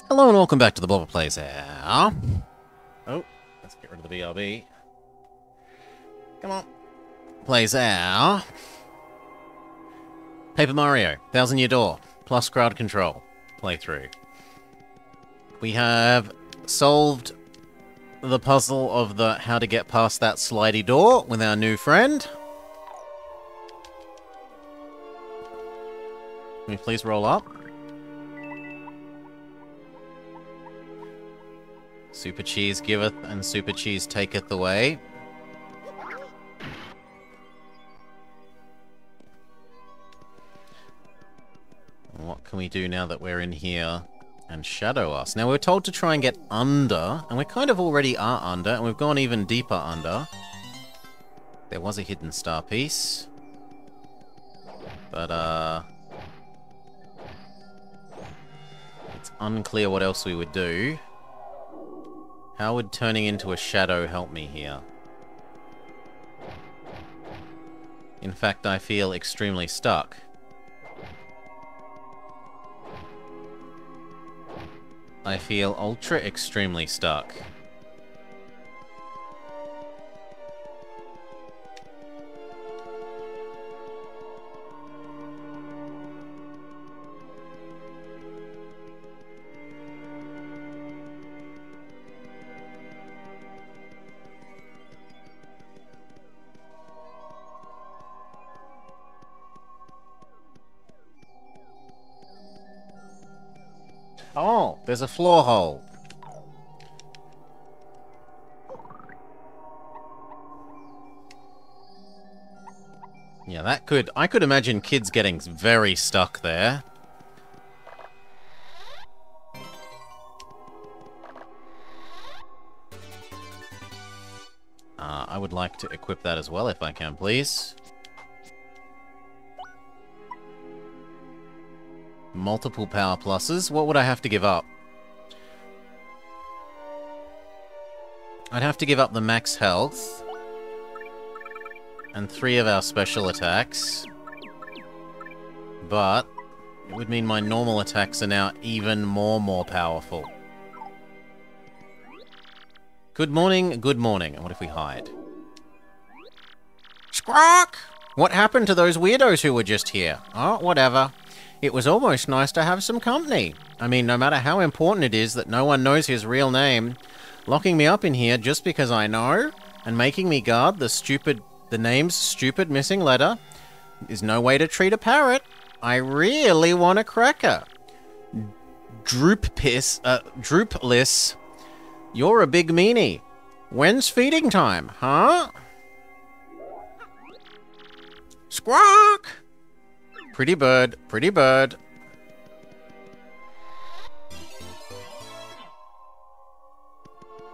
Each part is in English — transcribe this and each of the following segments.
Hello and welcome back to the Blobber Plays here. Oh, let's get rid of the BRB. Come on. Plays our Paper Mario, Thousand Year Door, plus crowd control playthrough. We have solved the puzzle of the how to get past that slidey door with our new friend. Can we please roll up? Super Cheese giveth and Super Cheese taketh away. What can we do now that we're in here and shadow us? Now, we're told to try and get under, and we kind of already are under, and we've gone even deeper under. There was a hidden star piece. But, it's unclear what else we would do. How would turning into a shadow help me here? In fact, I feel extremely stuck. I feel ultra extremely stuck. Oh, there's a floor hole. Yeah, that could... I could imagine kids getting very stuck there. I would like to equip that as well, if I can, please. Multiple power pluses. What would I have to give up? I'd have to give up the max health. And 3 of our special attacks. But it would mean my normal attacks are now even more powerful. Good morning, good morning. And what if we hide? Squawk! What happened to those weirdos who were just here? Oh, whatever. It was almost nice to have some company. I mean, no matter how important it is that no one knows his real name, locking me up in here just because I know, and making me guard the name's stupid missing letter, is no way to treat a parrot. I really want a cracker. Droopliss, you're a big meanie. When's feeding time, huh? Squawk! Pretty bird, pretty bird.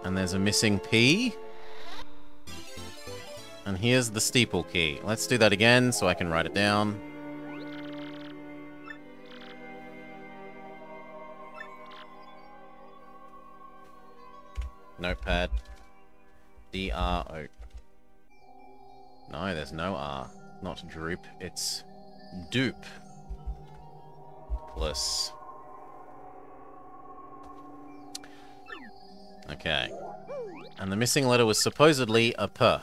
And there's a missing P. And here's the steeple key. Let's do that again so I can write it down. Notepad. D-R-O. No, there's no R. Not droop, it's dupe. Plus. Okay. And the missing letter was supposedly a P.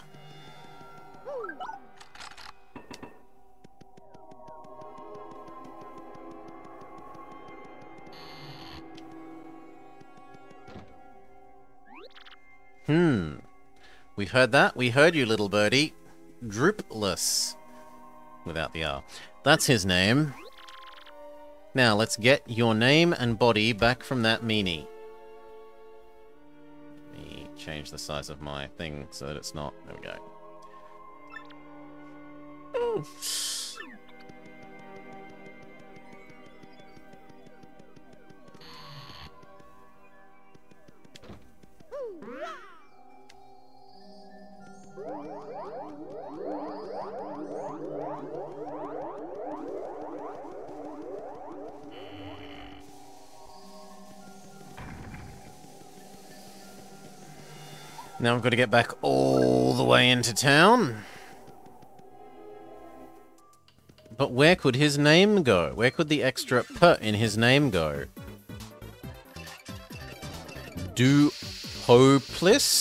We've heard that. We heard you, little birdie. Droopless. Without the R. That's his name. Now, let's get your name and body back from that meanie. Let me change the size of my thing so that it's not... There we go. Oh. Now I've got to get back all the way into town. But where could his name go? Where could the extra P in his name go? Dupoplis?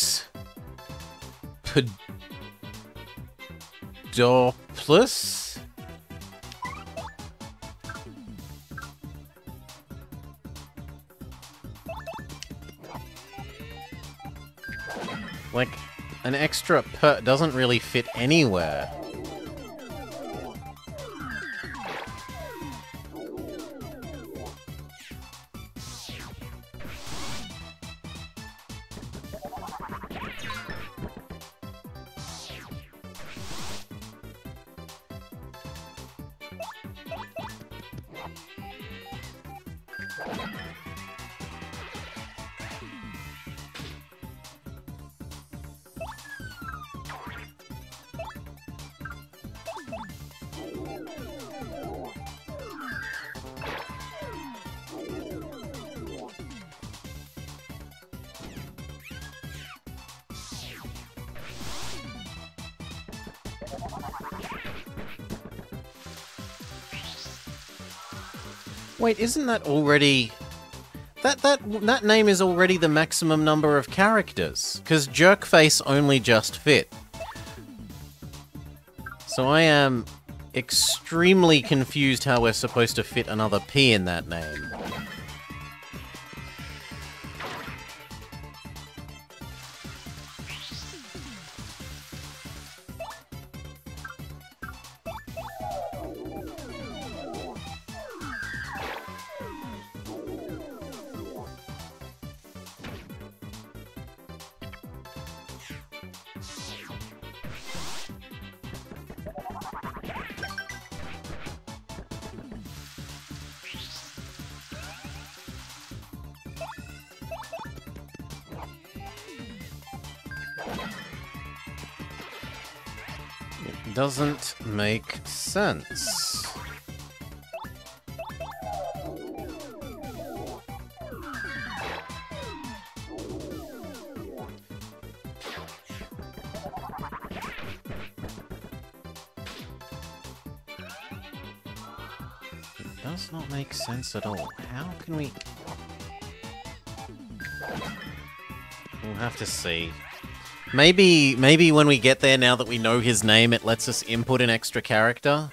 Pedoplis? Like, an extra per doesn't really fit anywhere. Wait, isn't that already... That name is already the maximum number of characters, because Jerkface only just fit. So I am extremely confused how we're supposed to fit another P in that name. Doesn't make sense. It does not make sense at all. How can we... We'll have to see. Maybe when we get there, now that we know his name, it lets us input an extra character.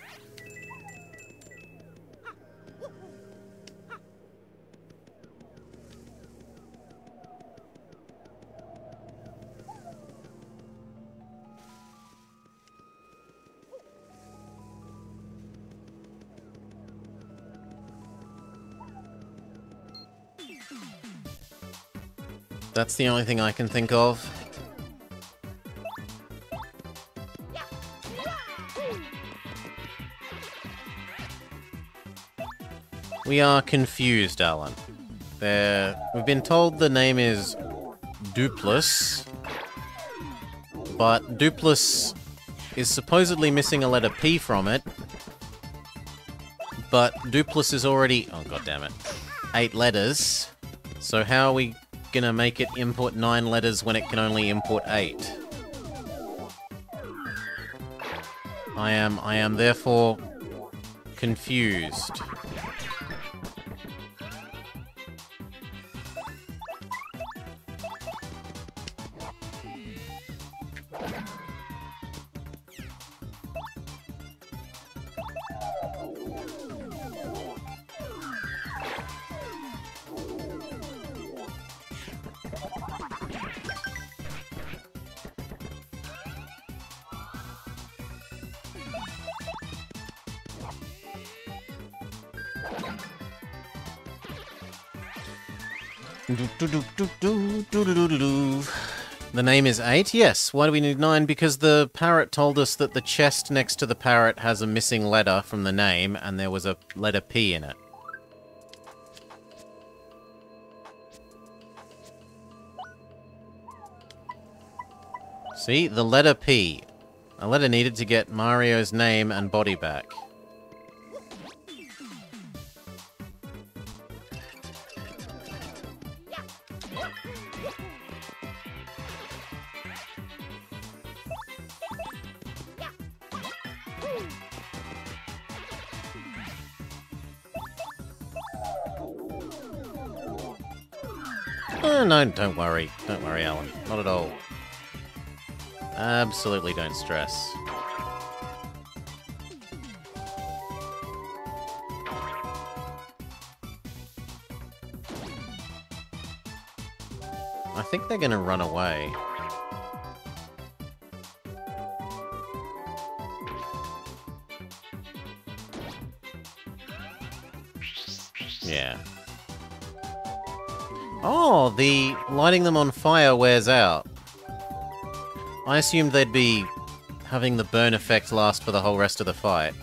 That's the only thing I can think of. We are confused, Alan. We've been told the name is Duplus, but Duplus is supposedly missing a letter P from it, but Duplus is already... oh, god damn it. 8 letters, so how are we gonna make it input 9 letters when it can only input 8? I am therefore confused. The name is 8? Yes. Why do we need 9? Because the parrot told us that the chest next to the parrot has a missing letter from the name, and there was a letter P in it. See? The letter P. A letter needed to get Mario's name and body back. No, don't worry. Don't worry, Alan. Not at all. Absolutely don't stress. I think they're gonna run away. Yeah. Oh, the lighting them on fire wears out. I assumed they'd be having the burn effect last for the whole rest of the fight.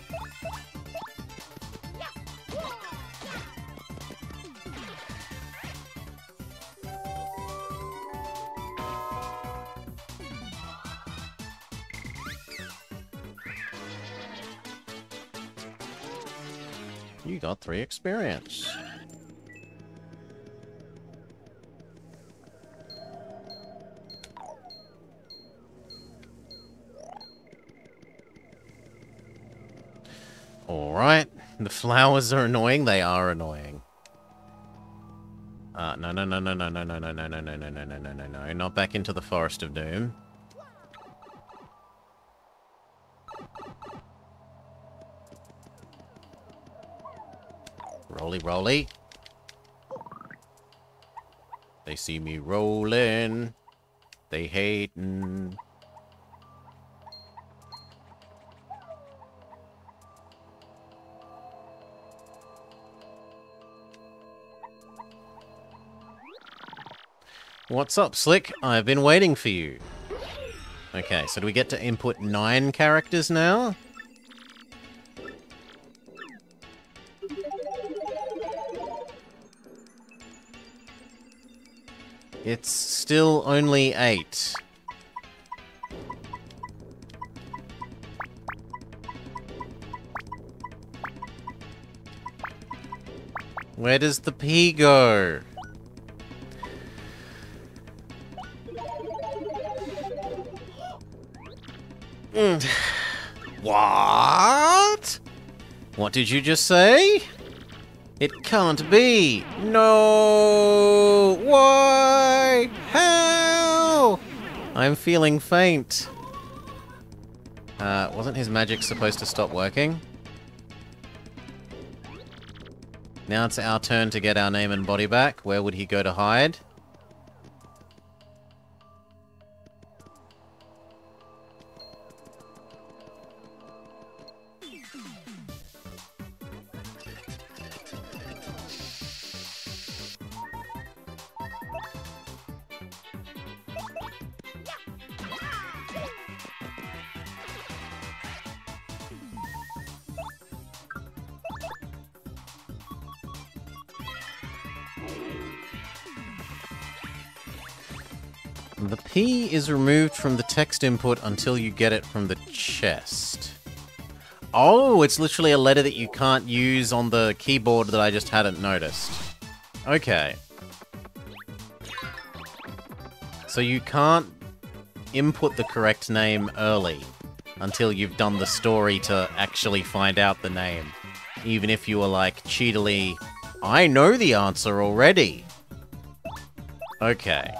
You got 3 experience. Alright, the flowers are annoying, they are annoying. No, no, no, no, no, no, no, no, no, no, no, no, no, no, no, no, no, not back into the Forest of Doom. Rolly, rolly. They see me rolling. They hatin'. What's up, Slick? I've been waiting for you. Okay, so do we get to input 9 characters now? It's still only 8. Where does the P go? What? What did you just say? It can't be. No. Why? How? I'm feeling faint. Wasn't his magic supposed to stop working? Now it's our turn to get our name and body back. Where would he go to hide? The P is removed from the text input until you get it from the chest. Oh, it's literally a letter that you can't use on the keyboard that I just hadn't noticed. Okay. So you can't input the correct name early until you've done the story to actually find out the name. Even if you were like, cheatily, I know the answer already. Okay.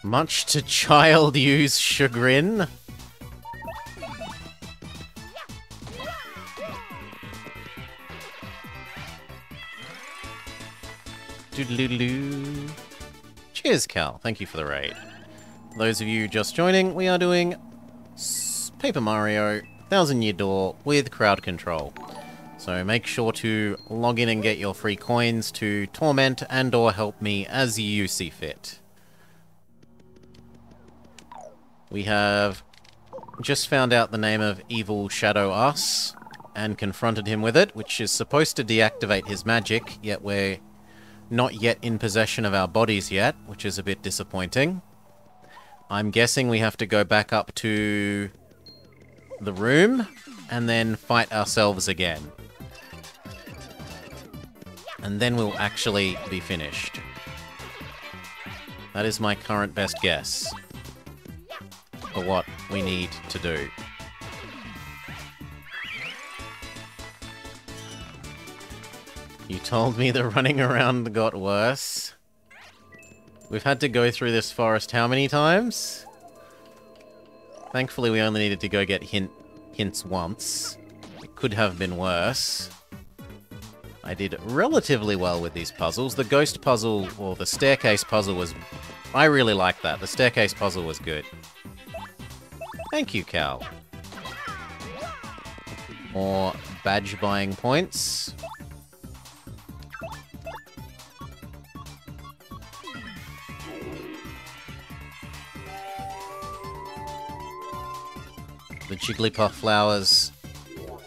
Much to Child-U's chagrin. Doodle-doodle-doo. Cheers, Cal. Thank you for the raid. Those of you just joining, we are doing Paper Mario Thousand Year Door with crowd control. So make sure to log in and get your free coins to torment and or help me as you see fit. We have just found out the name of Evil Shadow Us and confronted him with it, which is supposed to deactivate his magic, yet we're not yet in possession of our bodies yet, which is a bit disappointing. I'm guessing we have to go back up to the room and then fight ourselves again. And then we'll actually be finished. That is my current best guess. for what we need to do. You told me the running around got worse. We've had to go through this forest how many times? Thankfully, we only needed to go get hints once. It could have been worse. I did relatively well with these puzzles. The ghost puzzle, or the staircase puzzle was... I really liked that. The staircase puzzle was good. Thank you, Cal. More badge buying points. The Jigglypuff flowers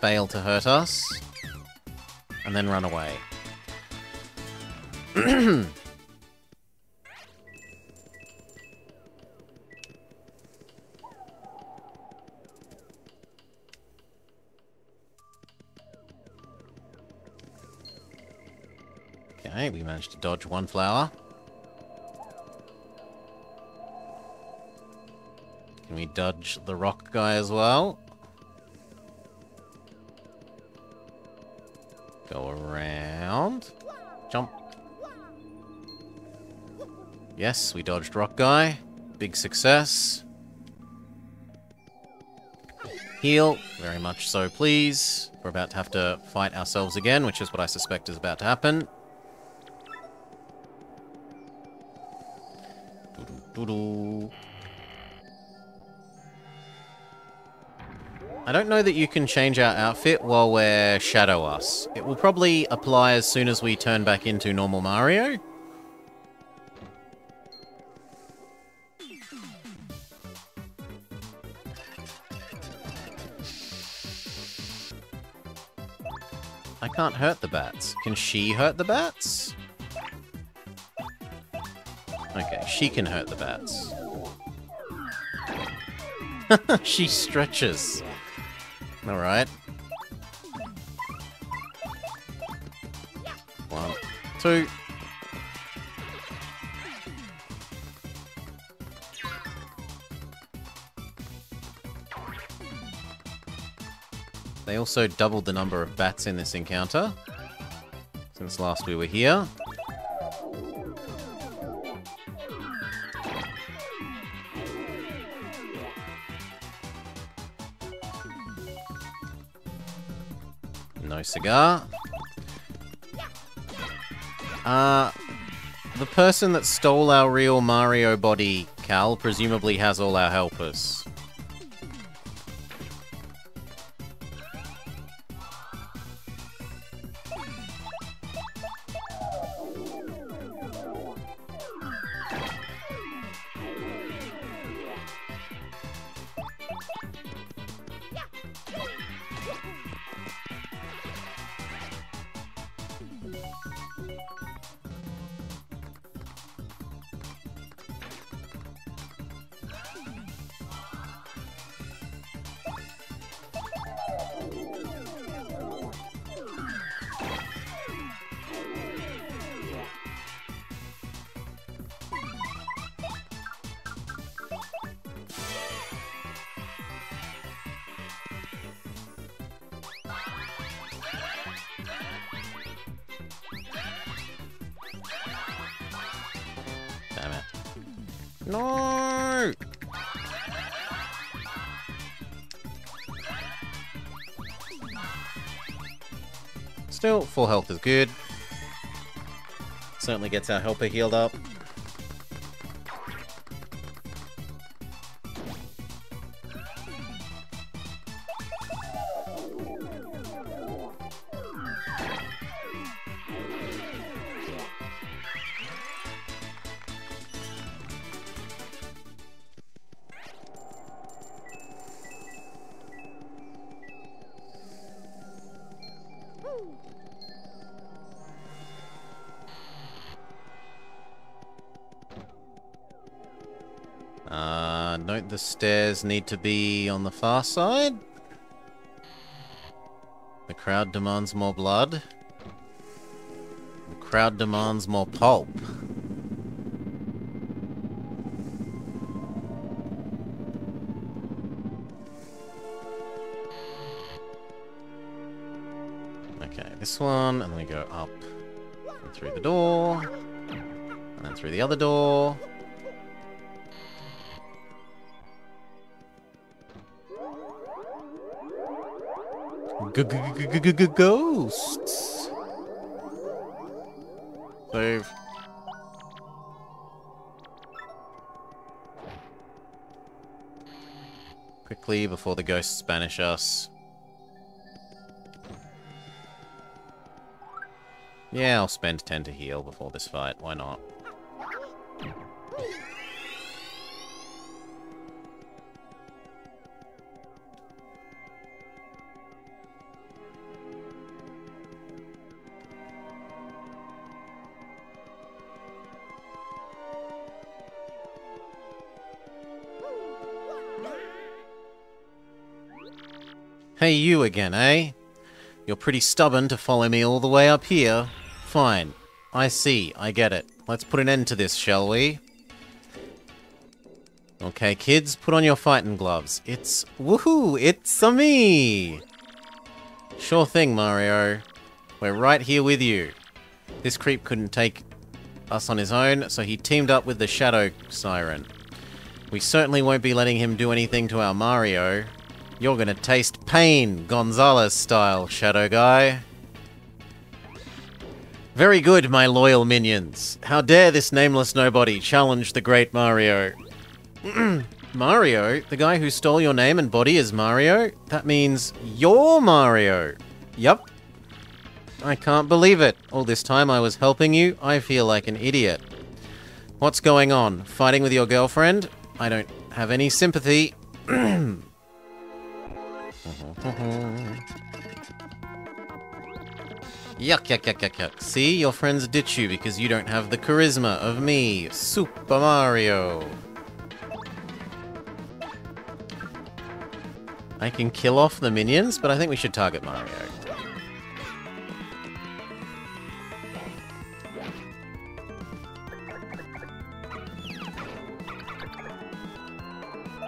fail to hurt us, and then run away. Okay, we managed to dodge one flower. Can we dodge the rock guy as well? Go around. Jump. Yes, we dodged rock guy. Big success. Heal. Very much so, please. We're about to have to fight ourselves again, which is what I suspect is about to happen. Doo-doo-doo-doo. I don't know that you can change our outfit while we're Shadow Us. It will probably apply as soon as we turn back into normal Mario. I can't hurt the bats. Can she hurt the bats? Okay, she can hurt the bats. She stretches. Alright. 1, 2. They also doubled the number of bats in this encounter since last we were here. No cigar. The person that stole our real Mario body, Cal, presumably has all our helpers. Damn it. No! Still, full health is good. Certainly gets our helper healed up. Note the stairs need to be on the far side. The crowd demands more blood. The crowd demands more pulp. this one, and then we go up and through the door, and then through the other door. Ghosts. Save. Quickly before the ghosts banish us. Yeah, I'll spend 10 to heal before this fight. Why not? Hey, you again, eh? You're pretty stubborn to follow me all the way up here. Fine. I see. I get it. Let's put an end to this, shall we? Okay, kids, put on your fighting gloves. It's... Woohoo! It's a me! Sure thing, Mario. We're right here with you. This creep couldn't take us on his own, so he teamed up with the Shadow Siren. We certainly won't be letting him do anything to our Mario. You're gonna taste pain, Gonzalez style, Shadow Guy. Very good, my loyal minions. How dare this nameless nobody challenge the great Mario? Mario? The guy who stole your name and body is Mario? That means you're Mario. Yup. I can't believe it. All this time I was helping you, I feel like an idiot. What's going on? Fighting with your girlfriend? I don't have any sympathy. Yuck, yuck, yuck, yuck, yuck. See, your friends ditch you because you don't have the charisma of me, Super Mario. I can kill off the minions, but I think we should target Mario.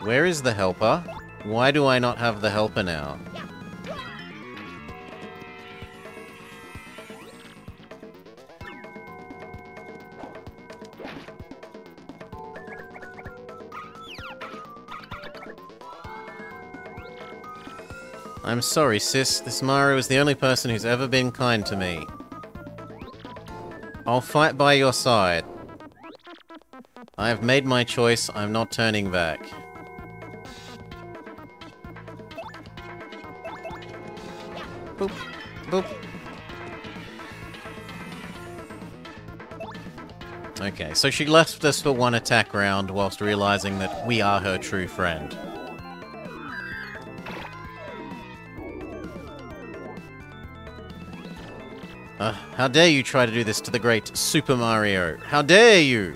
Where is the helper? Why do I not have the helper now? I'm sorry, sis. This Mario is the only person who's ever been kind to me. I'll fight by your side. I have made my choice. I'm not turning back. Boop. Boop. Okay, so she left us for one attack round whilst realizing that we are her true friend. How dare you try to do this to the great Super Mario? How dare you!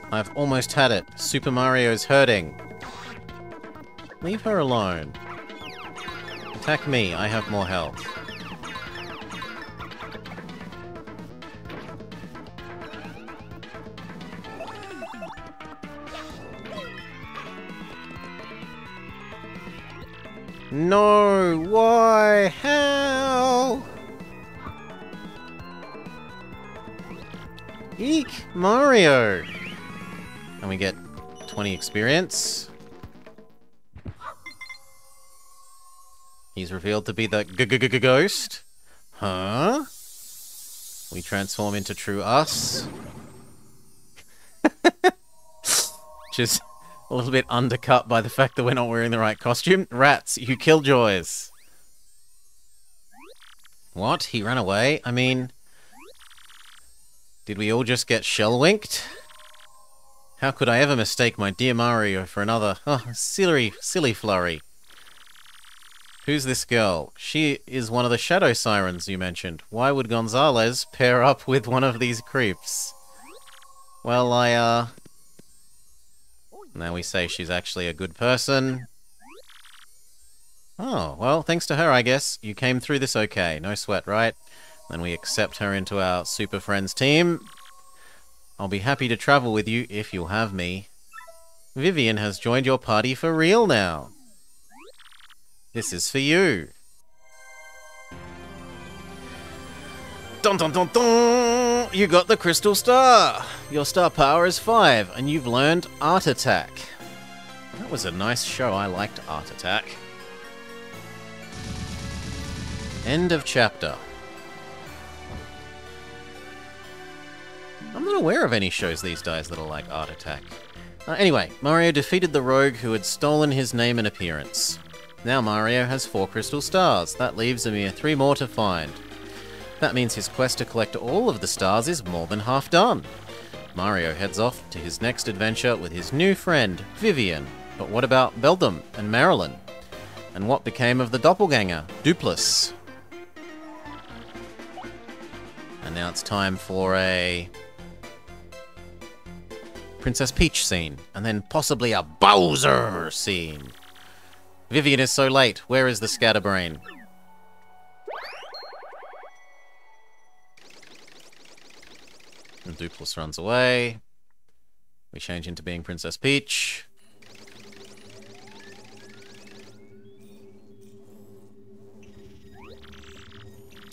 I've almost had it. Super Mario's hurting. Leave her alone. Attack me, I have more health. No! Why? How? Eek! Mario! And we get 20 experience. He's revealed to be the ghost. Huh? We transform into true us. Which is a little bit undercut by the fact that we're not wearing the right costume. Rats, you killjoys. What? He ran away? I mean... Did we all just get shell-winked? How could I ever mistake my dear Mario for another... Oh, silly flurry. Who's this girl? She is one of the Shadow Sirens you mentioned. Why would Gonzalez pair up with one of these creeps? Well, now we say she's actually a good person. Oh, well, thanks to her, I guess. You came through this okay. No sweat, right? Then we accept her into our Super Friends team. I'll be happy to travel with you if you'll have me. Vivian has joined your party for real now. This is for you. Dun dun dun dun! You got the Crystal Star! Your star power is 5, and you've learned Art Attack. That was a nice show. I liked Art Attack. End of chapter. I'm not aware of any shows these days that are like Art Attack. Anyway, Mario defeated the rogue who had stolen his name and appearance. Now Mario has 4 crystal stars. That leaves a mere 3 more to find. That means his quest to collect all of the stars is more than half done. Mario heads off to his next adventure with his new friend, Vivian. But what about Beldum and Marilyn? And what became of the doppelganger, Dupless? And now it's time for a Princess Peach scene, and then possibly a Bowser scene. Vivian is so late. Where is the Scatterbrain? And Dupless runs away. We change into being Princess Peach.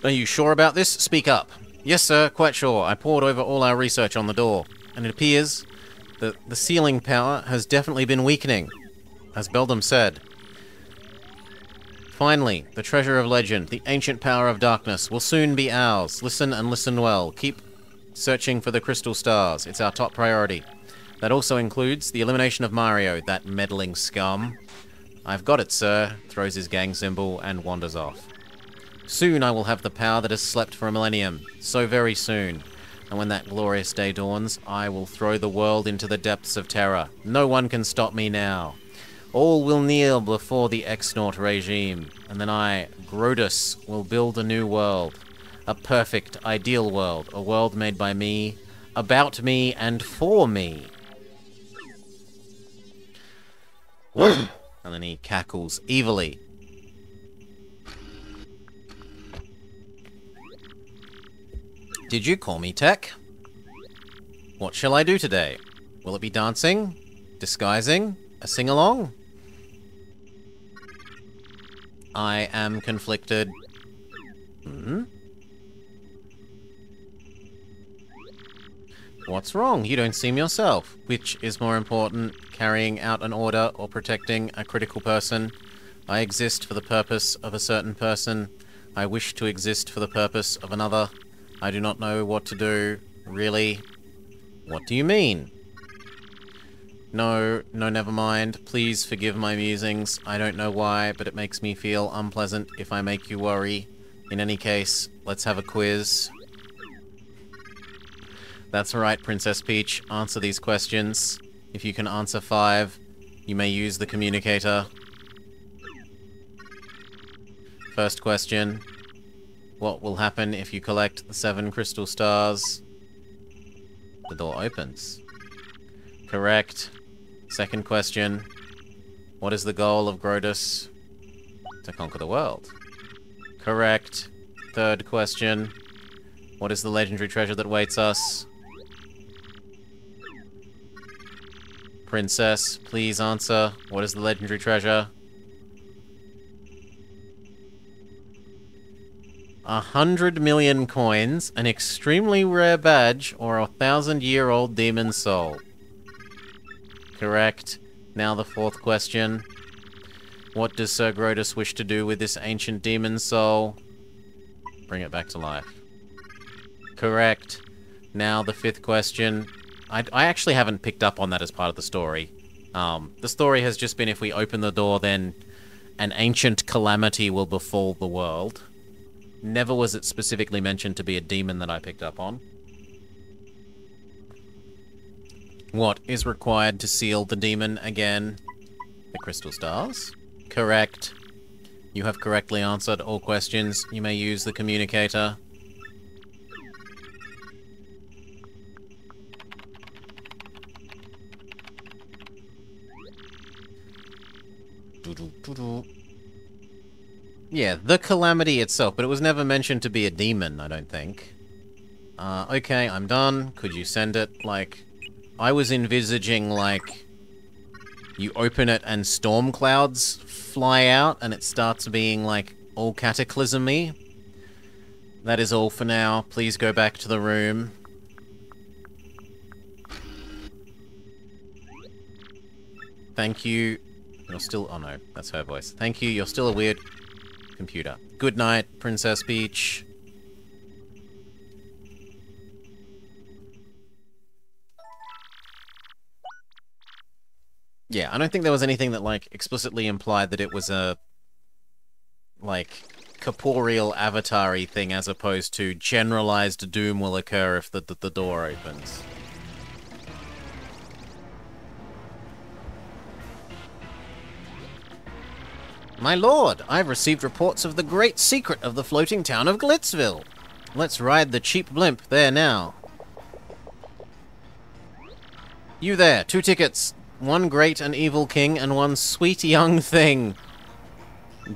Are you sure about this? Speak up. Yes, sir, quite sure. I pored over all our research on the door, and it appears that the sealing power has definitely been weakening, as Beldum said. Finally, the treasure of legend, the ancient power of darkness, will soon be ours. Listen and listen well. Keep searching for the crystal stars. It's our top priority. That also includes the elimination of Mario, that meddling scum. I've got it, sir, throws his gang symbol and wanders off. Soon I will have the power that has slept for a millennium. So very soon. And when that glorious day dawns, I will throw the world into the depths of terror. No one can stop me now. All will kneel before the X-Naut regime, and then I, Grodus, will build a new world. A perfect, ideal world. A world made by me, about me, and for me. And then he cackles evilly. Did you call me Tech? What shall I do today? Will it be dancing? Disguising? A sing-along? I am conflicted. What's wrong? You don't seem yourself. Which is more important, carrying out an order or protecting a critical person? I exist for the purpose of a certain person. I wish to exist for the purpose of another. I do not know what to do. Really? What do you mean? No, never mind. Please forgive my musings. I don't know why, but it makes me feel unpleasant if I make you worry. In any case, let's have a quiz. That's right, Princess Peach. Answer these questions. If you can answer 5, you may use the communicator. First question. What will happen if you collect the 7 crystal stars? The door opens. Correct. Second question. What is the goal of Grodus? To conquer the world. Correct. Third question. What is the legendary treasure that waits us? Princess, please answer. What is the legendary treasure? 100 million coins, an extremely rare badge, or a 1,000-year-old demon soul. Correct. Now the fourth question. What does Sir Grodus wish to do with this ancient demon soul? Bring it back to life. Correct. Now the fifth question. I actually haven't picked up on that as part of the story. The story has just been if we open the door, then an ancient calamity will befall the world. Never was it specifically mentioned to be a demon that I picked up on. What is required to seal the demon again? The crystal stars? Correct. You have correctly answered all questions. You may use the communicator. Yeah, the Calamity itself, but it was never mentioned to be a demon, I don't think. Okay, I'm done. Could you send it? Like, I was envisaging, like, you open it and storm clouds fly out and it starts being, like, all cataclysm-y. That is all for now. Please go back to the room. Thank you. You're still... Oh no, that's her voice. Thank you, you're still a weird computer. Good night, Princess Peach. Yeah, I don't think there was anything that, like, explicitly implied that it was a, like, corporeal avatar-y thing as opposed to generalized doom will occur if the door opens. My lord, I've received reports of the great secret of the floating town of Glitzville. Let's ride the cheap blimp there now. You there, 2 tickets. 1 great and evil king and 1 sweet young thing.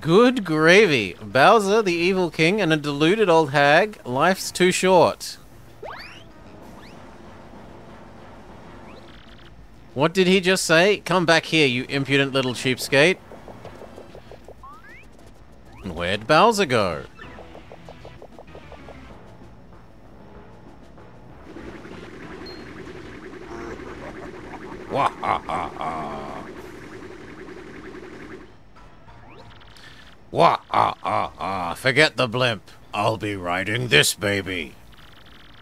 Good gravy. Bowser, the evil king, and a deluded old hag. Life's too short. What did he just say? Come back here, you impudent little cheapskate. Where'd Bowser go? Wah-ha-ha-ha. Wah-ha-ha-ha. Forget the blimp. I'll be riding this baby.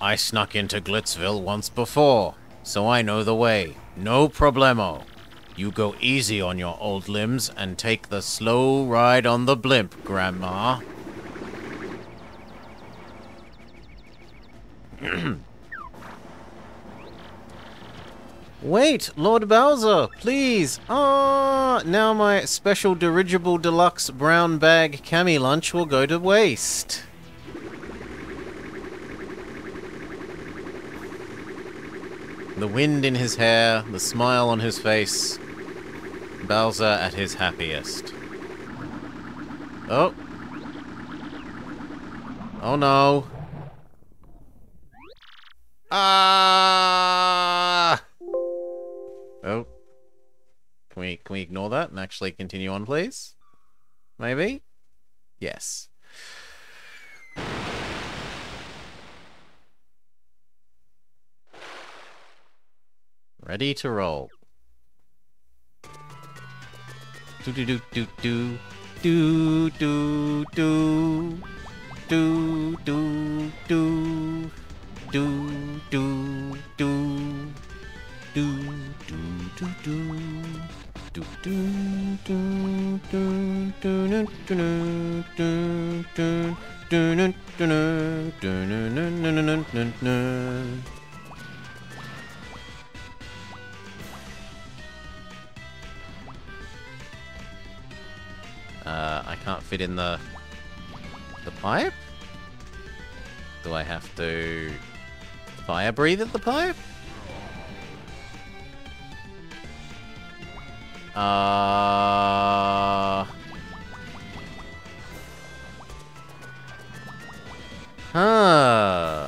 I snuck into Glitzville once before, so I know the way. No problemo. You go easy on your old limbs and take the slow ride on the blimp, Grandma. Wait, Lord Bowser, please. Ah, now my special dirigible deluxe brown bag cami lunch will go to waste. The wind in his hair, the smile on his face. Bowser at his happiest. Oh. Oh no. Ah! Oh. Can we ignore that and actually continue on, please? Maybe? Yes. Ready to roll. Do do do do do do do do do do do do do do I can't fit in the pipe? Do I have to fire breathe at the pipe? Huh.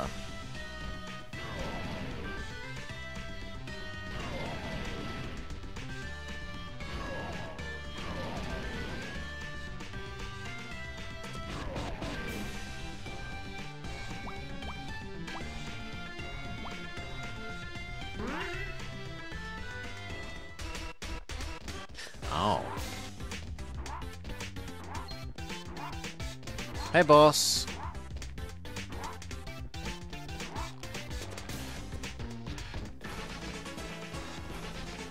Oh. Hey, boss.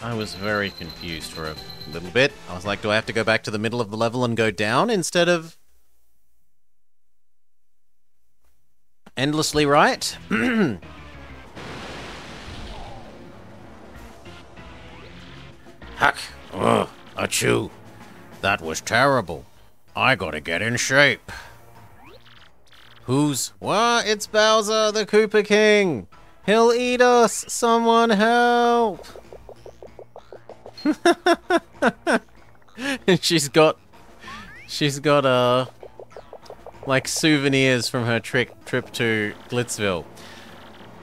I was very confused for a little bit. I was like, do I have to go back to the middle of the level and go down instead of endlessly right? Heck. Ugh. Achoo. That was terrible. I gotta get in shape. Who's... What? It's Bowser, the Koopa King. He'll eat us. Someone help. And she's got She's got, like souvenirs from her trip to Glitzville.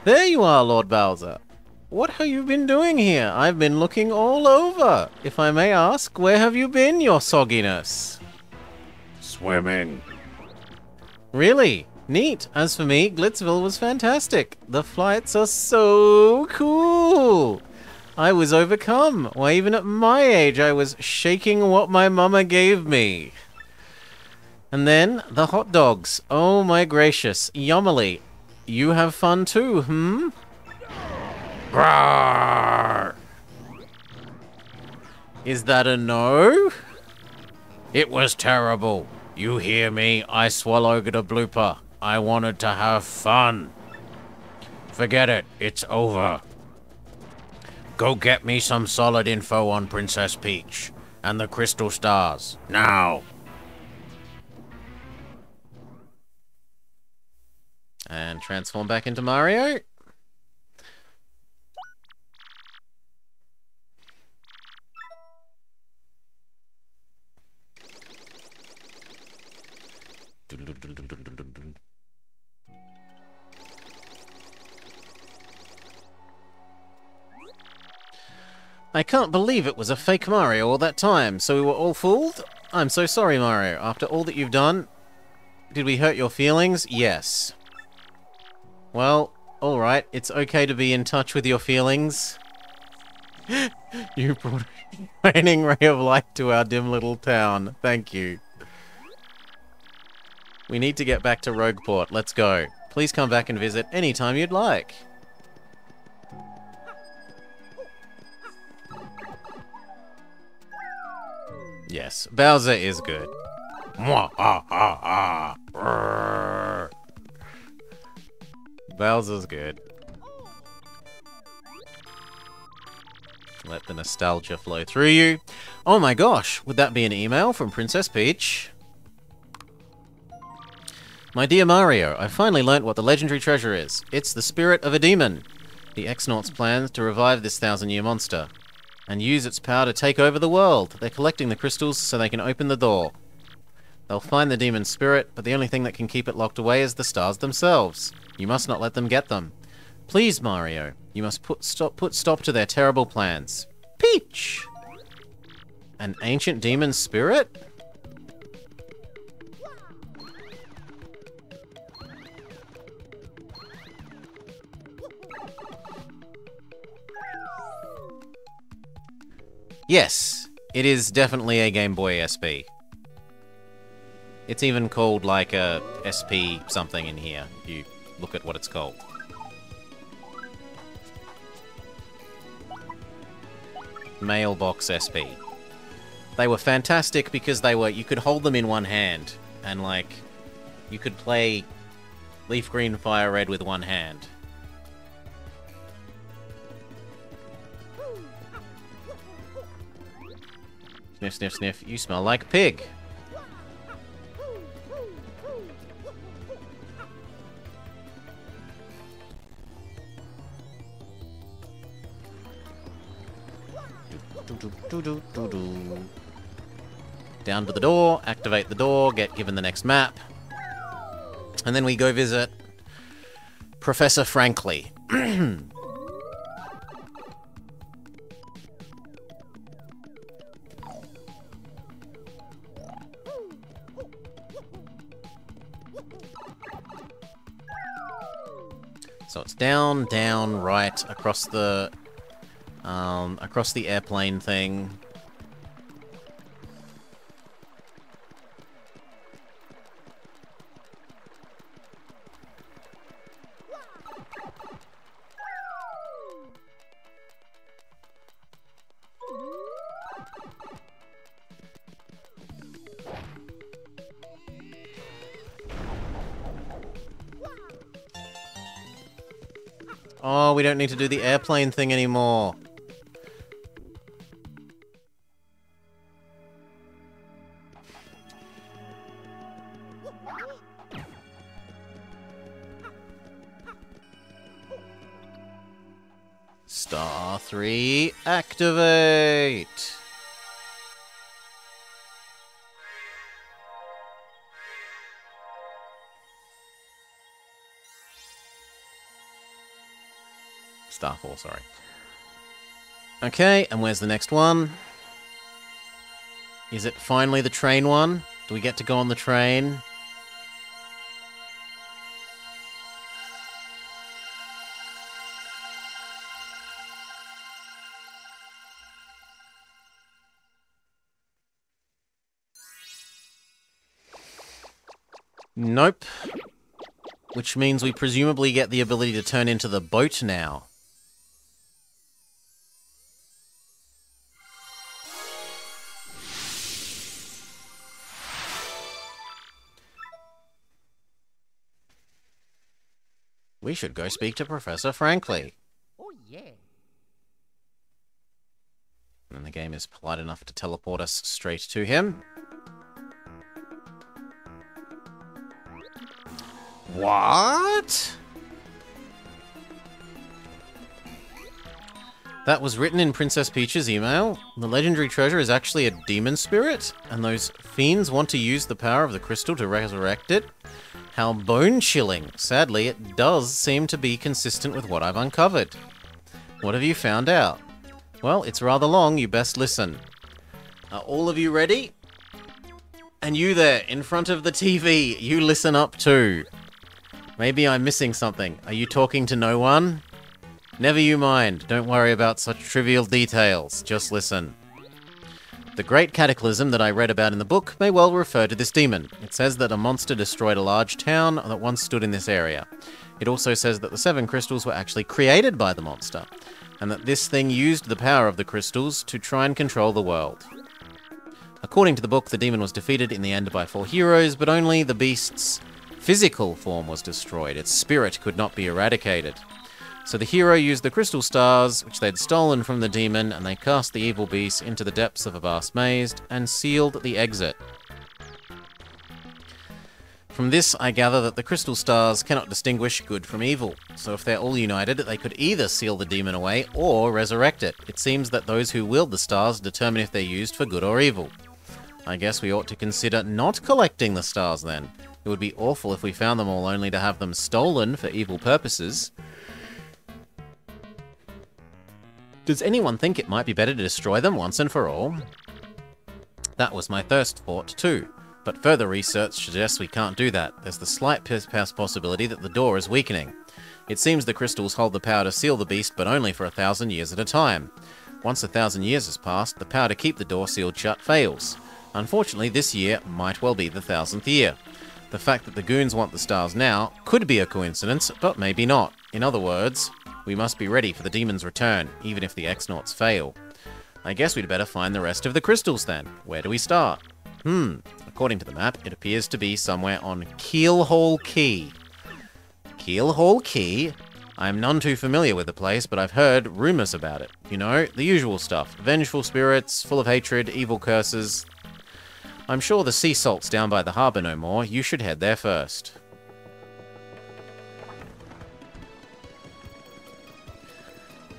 There you are, Lord Bowser. What have you been doing here? I've been looking all over. If I may ask, where have you been, your sogginess? Swimming. Really? Neat. As for me, Glitzville was fantastic. The flights are so cool. I was overcome. Why, even at my age, I was shaking what my mama gave me. And then, the hot dogs. Oh my gracious. Yummily. You have fun too, hmm? Grrr. Is that a no? It was terrible. You hear me? I swallowed a blooper. I wanted to have fun. Forget it. It's over. Go get me some solid info on Princess Peach and the Crystal Stars. Now. And transform back into Mario. I can't believe it was a fake Mario all that time, so we were all fooled? I'm so sorry, Mario. After all that you've done, did we hurt your feelings? Yes. Well, alright, it's okay to be in touch with your feelings. You brought a shining ray of light to our dim little town. Thank you. We need to get back to Rogueport. Let's go. Please come back and visit anytime you'd like. Yes, Bowser is good. Mwah, ah, ah, ah. Bowser's good. Let the nostalgia flow through you. Oh my gosh, would that be an email from Princess Peach? My dear Mario, I finally learnt what the legendary treasure is. It's the spirit of a demon. The X-Nauts plan to revive this 1000-year monster and use its power to take over the world. They're collecting the crystals so they can open the door. They'll find the demon's spirit, but the only thing that can keep it locked away is the stars themselves. You must not let them get them. Please, Mario, you must put stop to their terrible plans. Peach! An ancient demon spirit? Yes, it is definitely a Game Boy SP. It's even called like a SP something in here, if you look at what it's called. Mailbox SP. They were fantastic because you could hold them in one hand, and like, you could play Leaf Green Fire Red with one hand. Sniff, sniff, sniff. You smell like pig. Down to the door, activate the door, get given the next map. And then we go visit Professor Frankly. So it's down, down, right, across the airplane thing. Oh, we don't need to do the airplane thing anymore. Star 3, activate! Starfall, sorry. Okay, and where's the next one? Is it finally the train one? Do we get to go on the train? Nope. Which means we presumably get the ability to turn into the boat now. We should go speak to Professor Frankly. Oh, yeah. And the game is polite enough to teleport us straight to him. What? That was written in Princess Peach's email. The legendary treasure is actually a demon spirit, and those fiends want to use the power of the crystal to resurrect it. How bone-chilling. Sadly, it does seem to be consistent with what I've uncovered. What have you found out? Well, it's rather long, you best listen. Are all of you ready? And you there, in front of the TV, you listen up too. Maybe I'm missing something. Are you talking to no one? Never you mind. Don't worry about such trivial details. Just listen. The great cataclysm that I read about in the book may well refer to this demon. It says that a monster destroyed a large town that once stood in this area. It also says that the 7 crystals were actually created by the monster, and that this thing used the power of the crystals to try and control the world. According to the book, the demon was defeated in the end by 4 heroes, but only the beast's physical form was destroyed. Its spirit could not be eradicated. So the hero used the crystal stars, which they'd stolen from the demon, and they cast the evil beast into the depths of a vast maze and sealed the exit. From this, I gather that the crystal stars cannot distinguish good from evil, so if they're all united, they could either seal the demon away or resurrect it. It seems that those who wield the stars determine if they're used for good or evil. I guess we ought to consider not collecting the stars then. It would be awful if we found them all only to have them stolen for evil purposes. Does anyone think it might be better to destroy them once and for all? That was my first thought too, but further research suggests we can't do that. There's the slight possibility that the door is weakening. It seems the crystals hold the power to seal the beast, but only for 1,000 years at a time. Once 1,000 years has passed, the power to keep the door sealed shut fails. Unfortunately, this year might well be the 1,000th year. The fact that the goons want the stars now could be a coincidence, but maybe not. In other words, we must be ready for the demon's return, even if the X-Nauts fail. I guess we'd better find the rest of the crystals then. Where do we start? According to the map, it appears to be somewhere on Keelhaul Key. Keelhaul Key? I'm none too familiar with the place, but I've heard rumours about it. You know, the usual stuff. Vengeful spirits, full of hatred, evil curses. I'm sure the sea salt's down by the harbour no more. You should head there first.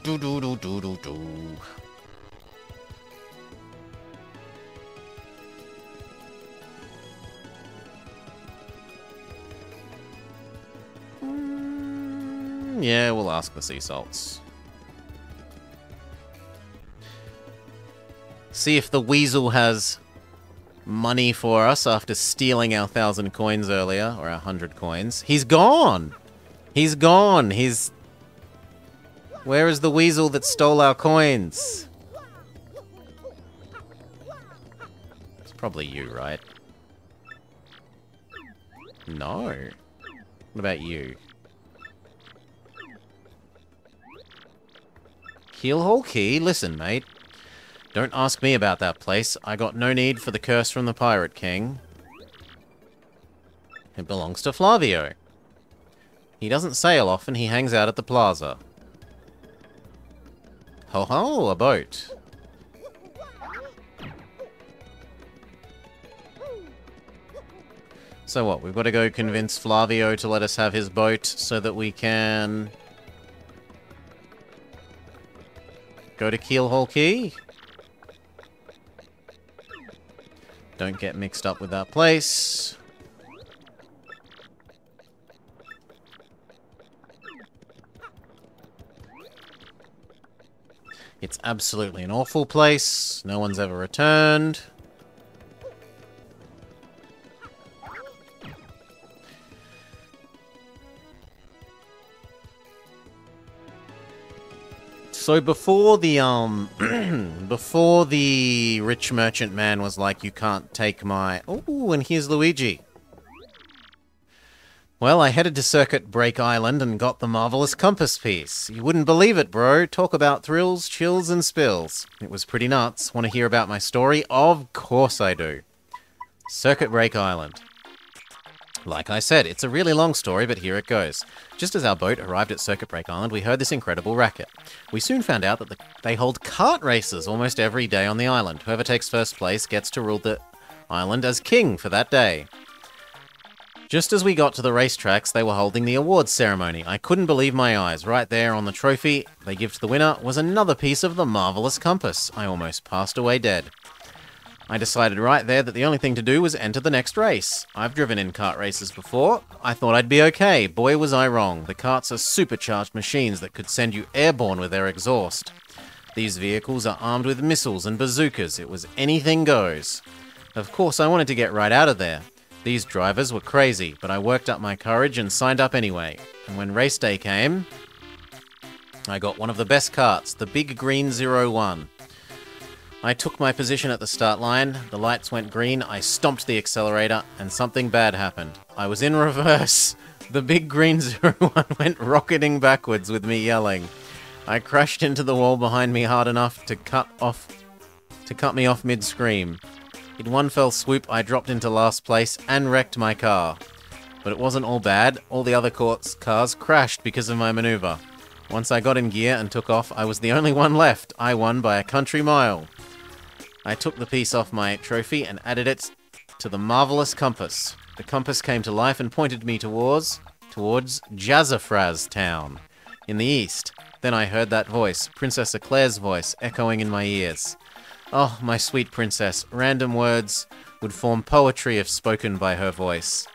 Do-do-do-do-do-do. Yeah, we'll ask the sea salts. See if the weasel has money for us after stealing our 1,000 coins earlier, or our 100 coins. He's gone! He's gone! Where is the weasel that stole our coins? It's probably you, right? No. What about you? Keelhaul Key? Listen, mate. Don't ask me about that place. I got no need for the curse from the Pirate King. It belongs to Flavio. He doesn't sail often, he hangs out at the plaza. Ho ho, a boat. So what, we've got to go convince Flavio to let us have his boat so that we can go to Keelhaul Key? Don't get mixed up with that place. It's absolutely an awful place. No one's ever returned. So before the before the rich merchant man was like, you can't take my... Ooh, and here's Luigi. Well, I headed to Circuit Break Island and got the marvelous compass piece. You wouldn't believe it, bro. Talk about thrills, chills, and spills. It was pretty nuts. Want to hear about my story? Of course I do. Circuit Break Island. Like I said, it's a really long story, but here it goes. Just as our boat arrived at Circuit Break Island, we heard this incredible racket. We soon found out that they hold kart races almost every day on the island. Whoever takes first place gets to rule the island as king for that day. Just as we got to the racetracks, they were holding the awards ceremony. I couldn't believe my eyes. Right there on the trophy they give to the winner was another piece of the marvelous compass. I almost passed away dead. I decided right there that the only thing to do was enter the next race. I've driven in kart races before. I thought I'd be okay. Boy, was I wrong. The karts are supercharged machines that could send you airborne with their exhaust. These vehicles are armed with missiles and bazookas. It was anything goes. Of course, I wanted to get right out of there. These drivers were crazy, but I worked up my courage and signed up anyway. And when race day came, I got one of the best karts, the Big Green 01. I took my position at the start line, the lights went green, I stomped the accelerator, and something bad happened. I was in reverse. The Big Green 01 went rocketing backwards with me yelling. I crashed into the wall behind me hard enough to cut me off mid-scream. In one fell swoop, I dropped into last place and wrecked my car. But it wasn't all bad. All the other cars crashed because of my maneuver. Once I got in gear and took off, I was the only one left. I won by a country mile. I took the piece off my trophy and added it to the marvelous compass. The compass came to life and pointed me towards Jazzafraz Town in the east. Then I heard that voice, Princess Eclair's voice, echoing in my ears. Oh, my sweet princess, random words would form poetry if spoken by her voice.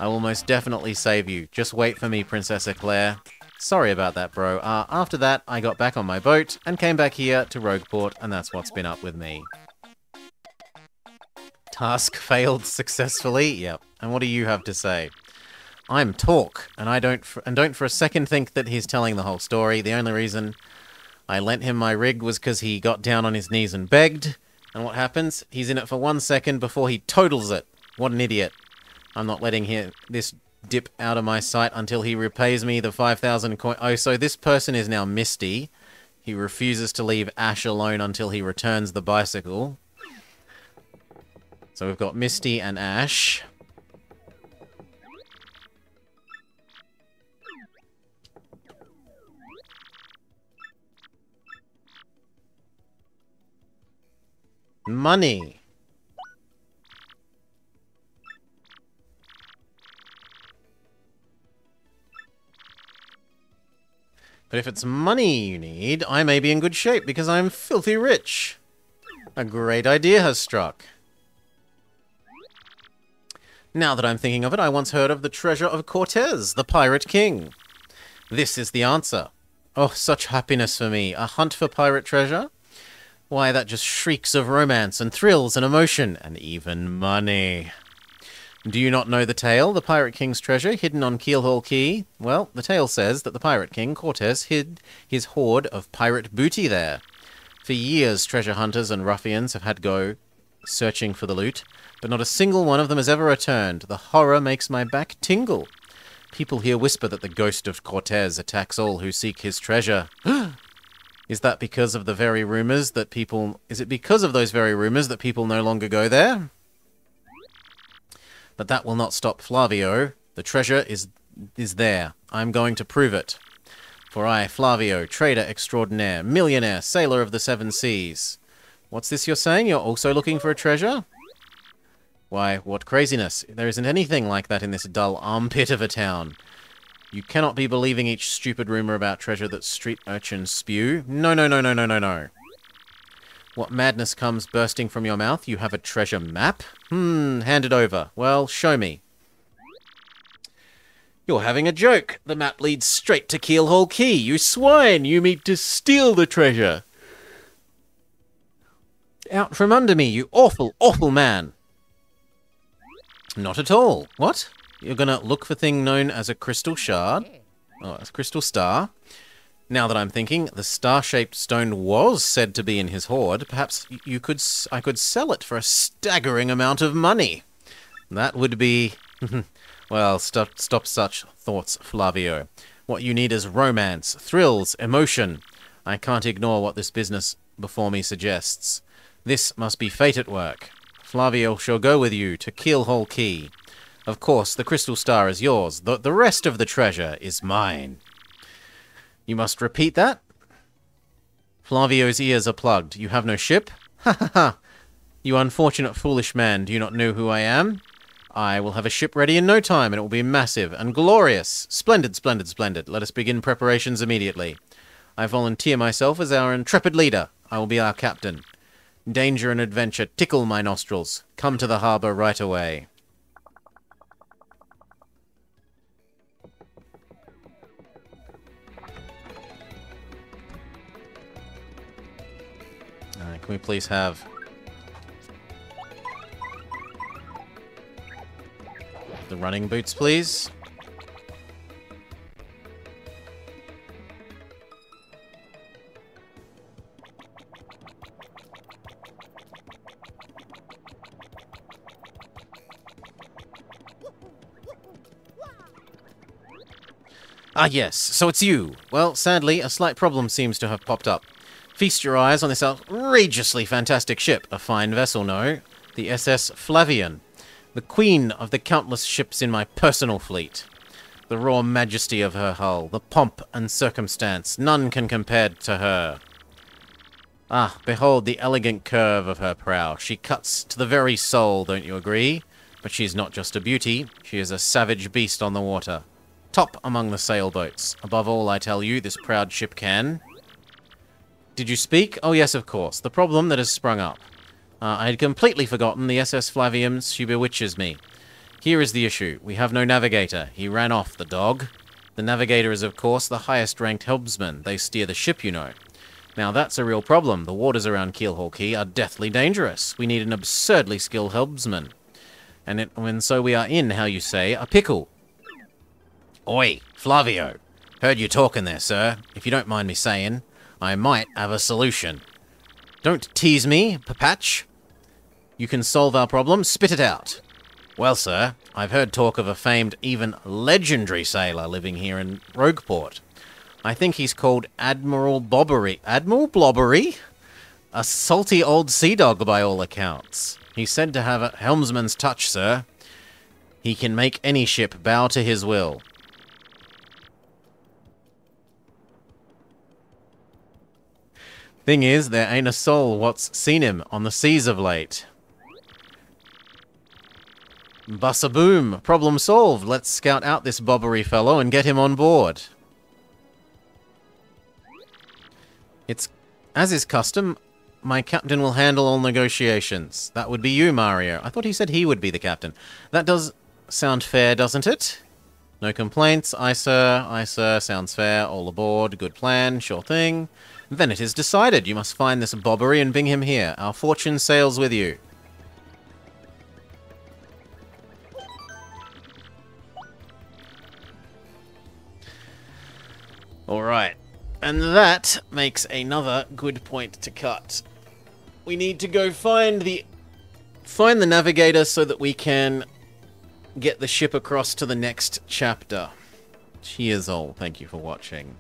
I will most definitely save you. Just wait for me, Princess Eclair. Sorry about that, bro. After that, I got back on my boat and came back here to Rogueport, and that's what's been up with me. Task failed successfully? Yep. And what do you have to say? I'm Torque, and don't for a second think that he's telling the whole story. The only reason I lent him my rig was because he got down on his knees and begged. And what happens? He's in it for 1 second before he totals it. What an idiot. I'm not letting this dip out of my sight until he repays me the 5,000 coin. Oh, so this person is now Misty. He refuses to leave Ash alone until he returns the bicycle. So we've got Misty and Ash. Money. But if it's money you need, I may be in good shape because I'm filthy rich. A great idea has struck. Now that I'm thinking of it, I once heard of the treasure of Cortez, the Pirate King. This is the answer. Oh, such happiness for me. A hunt for pirate treasure? Why, that just shrieks of romance and thrills and emotion, and even money. Do you not know the tale, the Pirate King's treasure hidden on Keelhaul Key? Well, the tale says that the Pirate King, Cortez, hid his hoard of pirate booty there. For years, treasure hunters and ruffians have had go searching for the loot, but not a single one of them has ever returned. The horror makes my back tingle. People here whisper that the ghost of Cortez attacks all who seek his treasure. Is that because of the very rumors that people... Is it because of those very rumors that people no longer go there? But that will not stop Flavio. The treasure is there. I'm going to prove it. For I, Flavio, trader extraordinaire, millionaire, sailor of the seven seas. What's this you're saying? You're also looking for a treasure? Why, what craziness. There isn't anything like that in this dull armpit of a town. You cannot be believing each stupid rumor about treasure that street urchins spew. No, no, no, no, no, no, no. What madness comes bursting from your mouth? You have a treasure map? Hand it over. Well, show me. You're having a joke. The map leads straight to Keelhaul Key. You swine! You mean to steal the treasure. Out from under me, you awful, awful man! Not at all. What? You're gonna look for thing known as a crystal shard? Oh, a crystal star? Now that I'm thinking, the star-shaped stone was said to be in his hoard. Perhaps I could sell it for a staggering amount of money. That would be... Well, stop such thoughts, Flavio. What you need is romance, thrills, emotion. I can't ignore what this business before me suggests. This must be fate at work. Flavio shall go with you to Keelhole Key. Of course, the crystal star is yours. The rest of the treasure is mine. You must repeat that? Flavio's ears are plugged. You have no ship? Ha ha ha! You unfortunate foolish man, do you not know who I am? I will have a ship ready in no time, and it will be massive and glorious. Splendid, splendid, splendid. Let us begin preparations immediately. I volunteer myself as our intrepid leader. I will be our captain. Danger and adventure tickle my nostrils. Come to the harbour right away. Can we please have... the running boots, please? Ah, yes, so it's you. Well, sadly, a slight problem seems to have popped up. Feast your eyes on this outrageously fantastic ship. A fine vessel, no? The SS Flavian. The queen of the countless ships in my personal fleet. The raw majesty of her hull, the pomp and circumstance, none can compare to her. Ah, behold the elegant curve of her prow. She cuts to the very soul, don't you agree? But she's not just a beauty, she is a savage beast on the water. Top among the sailboats. Above all, I tell you, this proud ship can... Did you speak? Oh yes, of course. The problem that has sprung up. I had completely forgotten the SS Flavium. She bewitches me. Here is the issue. We have no navigator. He ran off, the dog. The navigator is, of course, the highest-ranked helmsman. They steer the ship, you know. Now, that's a real problem. The waters around Keelhole Key are deathly dangerous. We need an absurdly skilled helmsman. And so we are in, how you say, a pickle. Oi, Flavio. Heard you talking there, sir. If you don't mind me saying, I might have a solution. Don't tease me, Papatch. You can solve our problem, spit it out. Well, sir, I've heard talk of a famed, even legendary sailor living here in Rogueport. I think he's called Admiral Bobbery. Admiral Blobbery? A salty old sea dog by all accounts. He's said to have a helmsman's touch, sir. He can make any ship bow to his will. Thing is, there ain't a soul what's seen him on the seas of late. Bus-a-boom! Problem solved. Let's scout out this Bobbery fellow and get him on board. It's, as is custom, my captain will handle all negotiations. That would be you, Mario. I thought he said he would be the captain. That does sound fair, doesn't it? No complaints. Aye, sir, sounds fair. All aboard. Good plan. Sure thing. Then it is decided. You must find this Bobbery and bring him here. Our fortune sails with you. Alright. And that makes another good point to cut. We need to go find the navigator so that we can get the ship across to the next chapter. Cheers all. Thank you for watching.